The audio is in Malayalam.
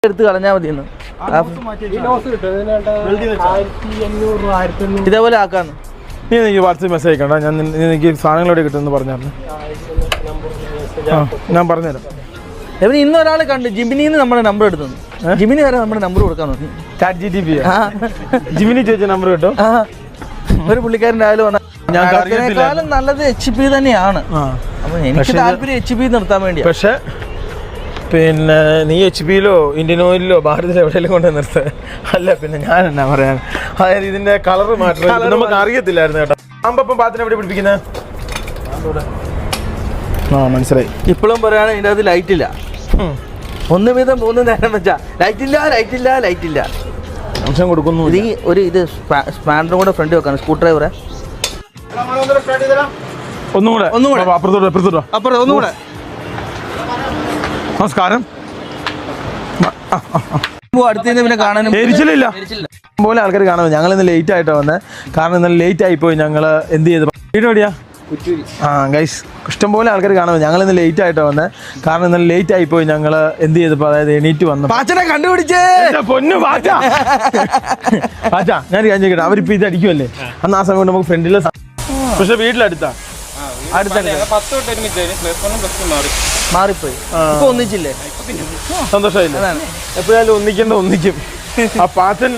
എടുത്ത് കളഞ്ഞാൽ മതിയെന്ന്. ഇതേപോലെ ആക്കാന്ന്. നീ എനിക്ക് വാട്സപ്പ് മെസ്സേജ് അയക്കണ്ട, ഞാൻ എനിക്ക് സാധനങ്ങളോടെ കിട്ടുമെന്ന് പറഞ്ഞായിരുന്നു. ഞാൻ പറഞ്ഞുതരാം. എവിടെ ഇന്ന് ഒരാൾ കണ്ട് ജിമിനിന്ന് നമ്മുടെ നമ്പർ എടുത്തു. ജിമിനി വരെ നമ്മുടെ നമ്പർ കൊടുക്കാൻ നോക്കി. ചാറ്റ് GTP ജിമിനി ചോദിച്ച നമ്പർ കിട്ടും. ഒരു പുള്ളിക്കാരൻ രാവിലെ വന്നാൽ ഞങ്ങൾക്കാളും നല്ലത് HP തന്നെയാണ്. അപ്പൊ എനിക്ക് താല്പര്യം HP നിർത്താൻ വേണ്ടി. പക്ഷെ പിന്നെ നീ HP-യിലോ ഇന്ത്യൻ ഓയിലിലോ ഭാരതിലോ എവിടെയെങ്കിലും കൊണ്ട് നിർത്ത്. അല്ല പിന്നെ ഞാൻ എന്നാ പറയാൻ, അതായത് ഇതിന്റെ കളർ മാറ്റം നമുക്ക് അറിയത്തില്ലായിരുന്നു കേട്ടോ. ആമ്പപ്പം പാത്തിന് എവിടെ പിടിപ്പിക്കുന്നത്? മനസ്സിലായി. ഇപ്പോഴും പറയാണ് ഇതിൻ്റെ അത് ലൈറ്റ് ഇല്ല. ഒന്ന് വീതം 3 നേരം വെച്ചാ ലൈറ്റ് ഇല്ല. അംശം കൊടുക്കുന്നു. ഇത് സ്പാൻഡറും കൂടെ ഫ്രണ്ട് വെക്കാണ്. സ്ക്രൂ ഡ്രൈവറെ ഒന്നുകൂടെ അപ്പുറം ഒന്നുകൂടെ. നമസ്കാരം. അടുത്ത് പിന്നെ കാണാനും എരിച്ചിലില്ല പോലെ ആൾക്കാർ കാണുന്നത്. ഞങ്ങൾ ഇന്ന് ലേറ്റ് ആയിട്ടാണ് വന്നത്. കാരണം ഇന്നലെ ലേറ്റ് ആയിപ്പോയി. ഞങ്ങൾ എന്ത് ചെയ്ത് വീട് എവിടെയാ? ഗൈസ്, ഇഷ്ടംപോലെ ആൾക്കാർ കാണുന്നത്. ഞങ്ങൾ ഇന്ന് ലേറ്റ് ആയിട്ടാണ് വന്നത്. കാരണം ഇന്നലെ ലേറ്റ് ആയിപ്പോയി. ഞങ്ങൾ എന്ത് ചെയ്തപ്പോൾ, അതായത് എണീറ്റ് വന്നു. പാച്ചനെ കണ്ടുപിടിച്ചേ പൊന്നു പാച്ചാ. ഞാൻ കാര്യം കേട്ടോ, അവരിപ്പോൾ ഇത് അടിക്കുമല്ലേ, അന്ന് ആ സമയം കൊണ്ട് നമുക്ക് ഫ്രണ്ടിലെ. പക്ഷെ വീട്ടിലടുത്താ മാറിപ്പോയി. ഒന്നിച്ചില്ലേ? സന്തോഷമായില്ലേ? എപ്പോഴായാലും ഒന്നിക്കും. ആ പാച്ചൻ